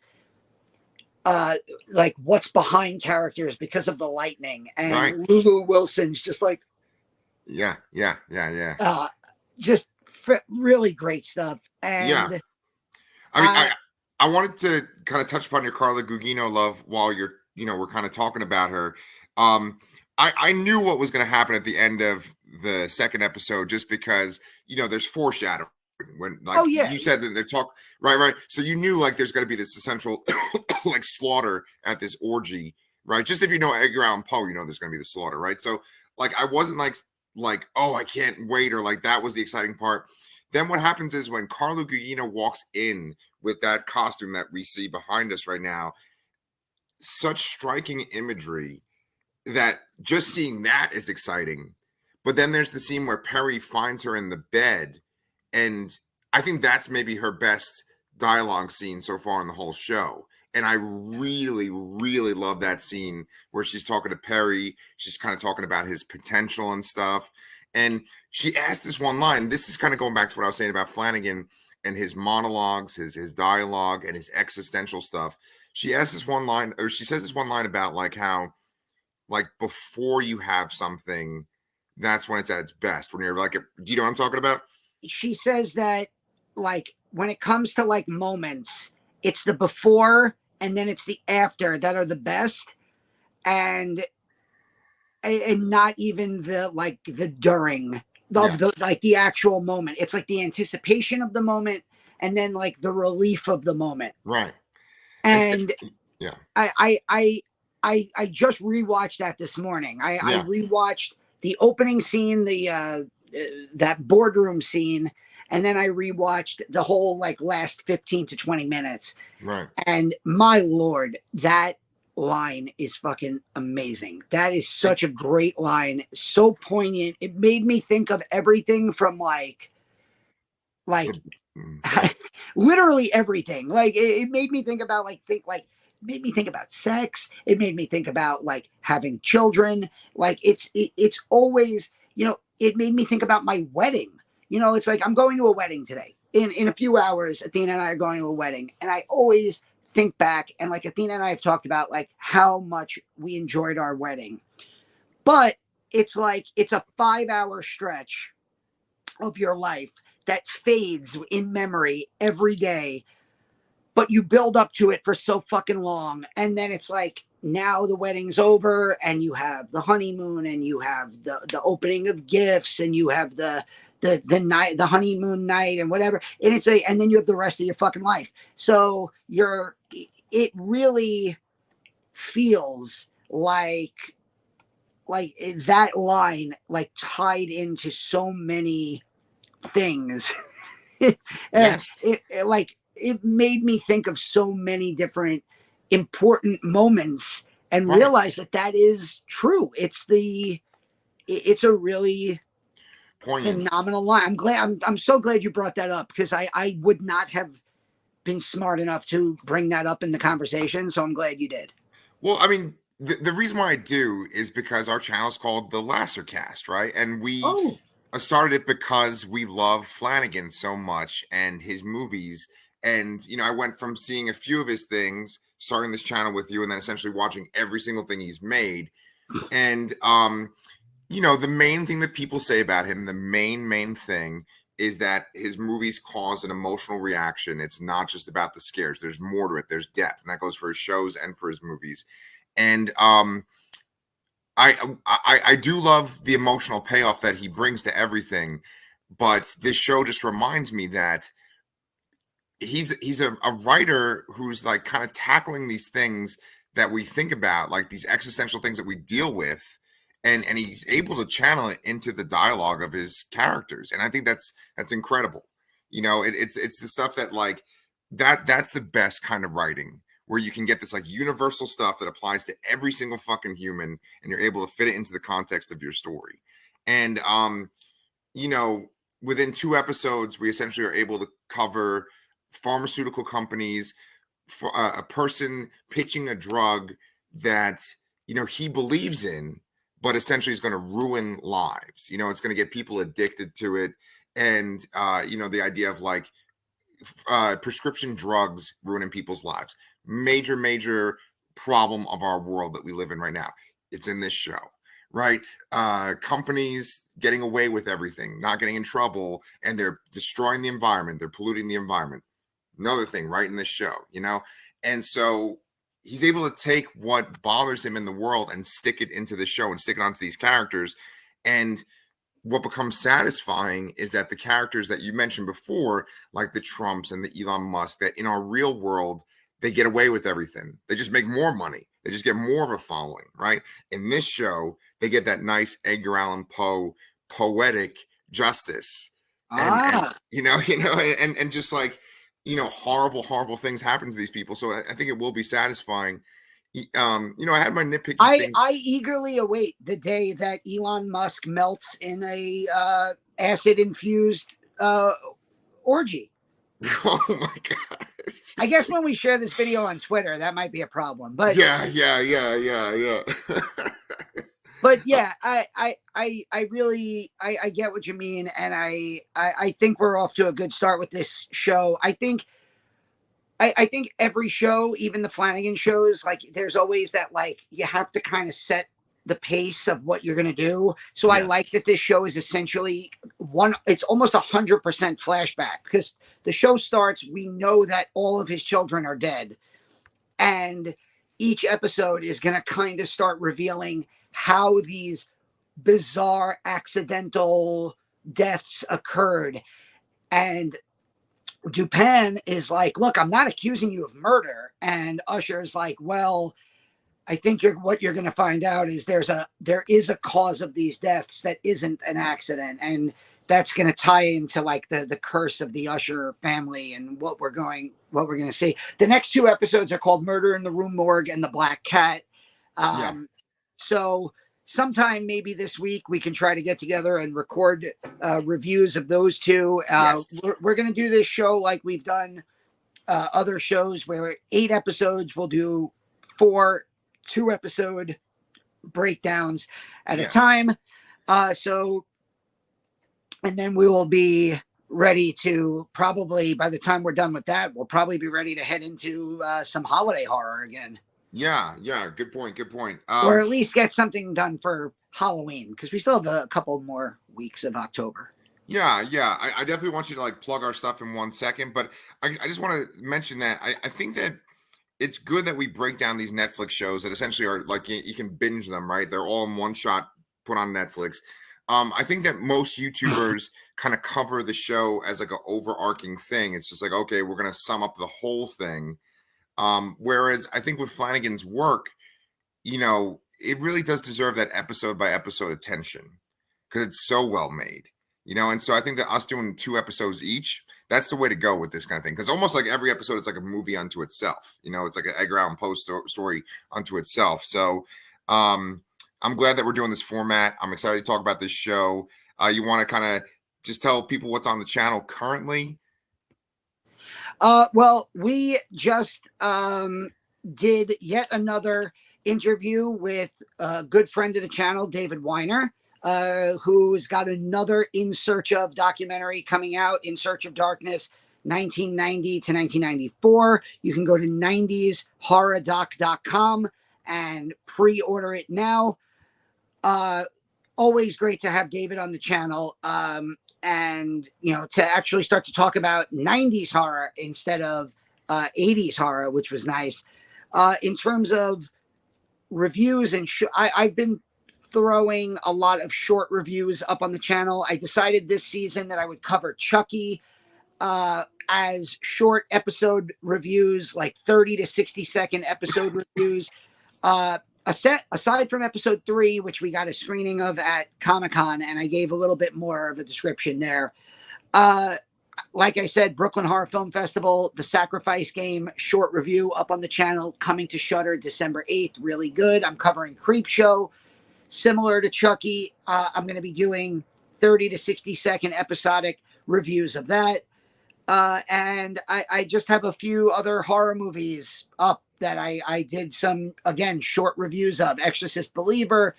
like what's behind characters because of the lightning. And Lulu Wilson's just like, yeah. Just really great stuff. And I mean, I wanted to kind of touch upon your Carla Gugino love while we're kind of talking about her. I knew what was going to happen at the end of the second episode, just because, there's foreshadowing when, like, you said that they're right. So you knew, like, there's going to be this essential like slaughter at this orgy, right? Just if you know Edgar Allan Poe, there's going to be the slaughter, right? So, like, I wasn't like, oh, I can't wait, or like that was the exciting part. Then what happens is when Carla Gugino walks in with that costume that we see behind us right now, such striking imagery that just seeing that is exciting. But then there's the scene where Perry finds her in the bed, and I think that's maybe her best dialogue scene so far in the whole show. And I really, really love that scene where she's talking to Perry. She's kind of talking about his potential and stuff. And she asked this one line. This is kind of going back to what I was saying about Flanagan and his monologues, his dialogue, and his existential stuff. She asked this one line, or she says this one line about like how, like, before you have something, that's when it's at its best. When you're like, do you know what I'm talking about? She says that, like, when it comes to like moments, it's the before and then it's the after that are the best, and not even the during of the like the actual moment. It's like the anticipation of the moment and then like the relief of the moment. Right. And I just rewatched that this morning. I rewatched the opening scene, that boardroom scene, and then I rewatched the whole like last 15 to 20 minutes. Right. And my Lord, that line is fucking amazing. That is such a great line. So poignant. It made me think of everything from like literally everything. Like it made me think about like made me think about sex. It made me think about like having children. Like it's always, it made me think about my wedding. It's like I'm going to a wedding today. In a few hours, Athena and I are going to a wedding. And I always think back, and like Athena and I have talked about like how much we enjoyed our wedding. But it's like it's a 5-hour stretch of your life that fades in memory every day, but you build up to it for so fucking long. And then it's like now the wedding's over and you have the honeymoon and you have the opening of gifts and you have the night, the honeymoon night and whatever. And and then you have the rest of your fucking life. So it really feels like that line like tied into so many things. Yes. It made me think of so many different important moments and Right. realize that is true. It's a really Poignant. phenomenal line. I'm so glad you brought that up, because I would not have been smart enough to bring that up in the conversation. So I'm glad you did. Well, I mean, the reason why I do is because our channel is called the Lasser Cast, right? And we Oh, started it because we love Flanagan so much and his movies. And, I went from seeing a few of his things, starting this channel with you, and then essentially watching every single thing he's made. And, the main thing that people say about him, the main thing is that his movies cause an emotional reaction. It's not just about the scares. There's more to it. There's depth, and that goes for his shows and for his movies. And I do love the emotional payoff that he brings to everything, but this show just reminds me that he's a writer who's like kind of tackling these things that we think about, like these existential things that we deal with, and he's able to channel it into the dialogue of his characters, and I think that's incredible. It's the stuff that like that's the best kind of writing, where you can get this like universal stuff that applies to every single fucking human, and you're able to fit it into the context of your story. And you know, within 2 episodes, we essentially are able to cover pharmaceutical companies, for a person pitching a drug that he believes in, but essentially is going to ruin lives. It's going to get people addicted to it, and the idea of like prescription drugs ruining people's lives, major problem of our world that we live in right now. It's in this show, right? Companies getting away with everything, not getting in trouble, and they're destroying the environment, they're polluting the environment. Another thing right in this show, and so he's able to take what bothers him in the world and stick it into the show and stick it onto these characters. And what becomes satisfying is that the characters that you mentioned before, like the Trumps and the Elon Musk, that in our real world, they get away with everything. They just make more money. They just get more of a following, right? In this show, they get that nice Edgar Allan Poe poetic justice. And and just like, horrible things happen to these people. So I think it will be satisfying. I had my nitpicky things. I eagerly await the day that Elon Musk melts in a acid infused orgy. Oh my god! I guess when we share this video on Twitter, that might be a problem. But yeah. But yeah, I really get what you mean, and I think we're off to a good start with this show. I think every show, even the Flanagan shows, like there's always that like you have to kind of set the pace of what you're gonna do. So I like that this show is essentially it's almost 100% flashback, because the show starts, we know that all of his children are dead, and each episode is gonna kind of start revealing how these bizarre accidental deaths occurred. And Dupin is like, look, I'm not accusing you of murder. And Usher is like, well, I think what you're going to find out is there is a cause of these deaths that isn't an accident. And that's going to tie into like the curse of the Usher family and what we're going to see. The next 2 episodes are called Murder in the Rue Morgue and The Black Cat. So sometime maybe this week we can try to get together and record reviews of those 2. We're going to do this show like we've done other shows where 8 episodes, we'll do 4 2-episode breakdowns at a Yeah. time. So, and then we will be ready to probably, by the time we're done with that, we'll probably be ready to head into some holiday horror again. Yeah. Good point. Good point. Or at least get something done for Halloween, because we still have a couple more weeks of October. Yeah. I definitely want you to like plug our stuff in 1 second, but I just want to mention that I think that it's good that we break down these Netflix shows that essentially are like you can binge them, right? They're all in one shot put on Netflix. I think that most YouTubers kind of cover the show as like an overarching thing. It's just like, okay, we're gonna sum up the whole thing. Whereas I think with Flanagan's work, it really does deserve that episode by episode attention because it's so well made, and so I think that us doing 2 episodes each, that's the way to go with this kind of thing, because almost like every episode is like a movie unto itself. It's like an Edgar Allan Poe story unto itself. So I'm glad that we're doing this format. I'm excited to talk about this show. You want to kind of just tell people what's on the channel currently? Well, we just did yet another interview with a good friend of the channel, David Weiner, who's got another In Search of documentary coming out, In Search of Darkness, 1990 to 1994. You can go to 90shorrordoc.com and pre-order it now. Always great to have David on the channel. And to actually start to talk about 90s horror instead of 80s horror, which was nice. In terms of reviews and I've been throwing a lot of short reviews up on the channel. I decided this season that I would cover Chucky as short episode reviews, like 30 to 60-second episode reviews. Aside from episode 3, which we got a screening of at Comic-Con, and I gave a little bit more of a description there. Like I said, Brooklyn Horror Film Festival, The Sacrifice Game, short review up on the channel, coming to Shudder December 8th. Really good. I'm covering Creepshow. Similar to Chucky, I'm going to be doing 30 to 60-second episodic reviews of that. And I just have a few other horror movies up that I did some, again, short reviews of. Exorcist Believer,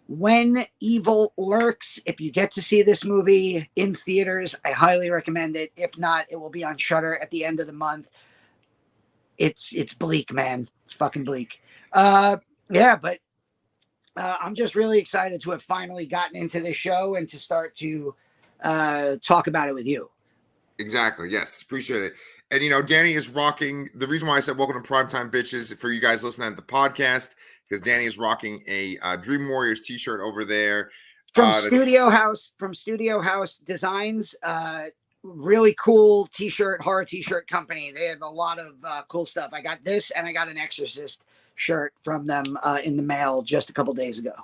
When Evil Lurks. If you get to see this movie in theaters, I highly recommend it. If not, it will be on Shudder at the end of the month. It's bleak, man. It's fucking bleak. Yeah, but I'm just really excited to have finally gotten into this show and to start to talk about it with you. Exactly. Yes. Appreciate it. And, Danny is rocking. The reason why I said welcome to Primetime Bitches for you guys listening to the podcast, because Danny is rocking a Dream Warriors t-shirt over there. From Studio House Designs. Really cool t-shirt, horror t-shirt company. They have a lot of cool stuff. I got this and I got an Exorcist shirt from them in the mail just a couple days ago.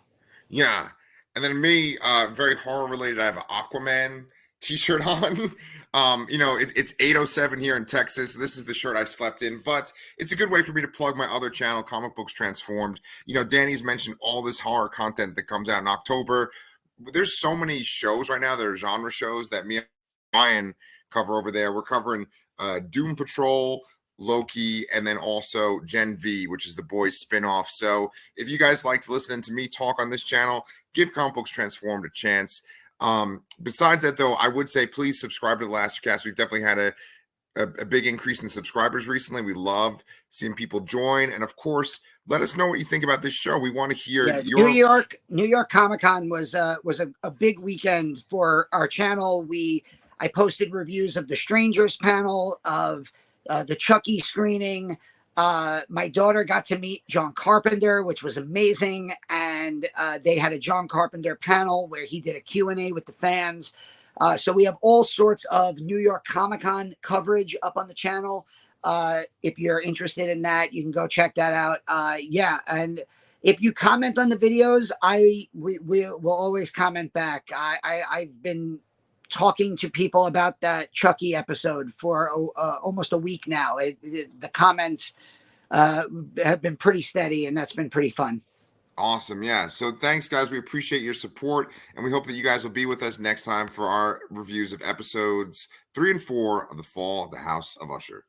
Yeah. And then me, very horror related, I have an Aquaman t-shirt on. It's 8:07 here in Texas. This is the shirt I slept in, but it's a good way for me to plug my other channel, Comic Books Transformed. Danny's mentioned all this horror content that comes out in October. There's so many shows right now that are genre shows that me and Ryan cover over there. We're covering Doom Patrol, Loki, and then also Gen V, which is the Boys spinoff. So if you guys like to listen to me talk on this channel, give Comic Books Transformed a chance. Besides that, though, I would say please subscribe to the Lastercast. We've definitely had a big increase in subscribers recently. We love seeing people join, and of course, let us know what you think about this show. We want to hear your New York Comic-Con was a big weekend for our channel. I posted reviews of the Strangers panel, of the Chucky screening. My daughter got to meet John Carpenter, which was amazing. And they had a John Carpenter panel where he did a Q&A with the fans. So we have all sorts of New York Comic-Con coverage up on the channel. If you're interested in that, you can go check that out. Yeah. And if you comment on the videos, we will always comment back. I've been talking to people about that Chucky episode for almost a week now. The comments have been pretty steady, and that's been pretty fun. Awesome. Yeah. So thanks, guys. We appreciate your support, and we hope that you guys will be with us next time for our reviews of episodes 3 and 4 of The Fall of the House of Usher.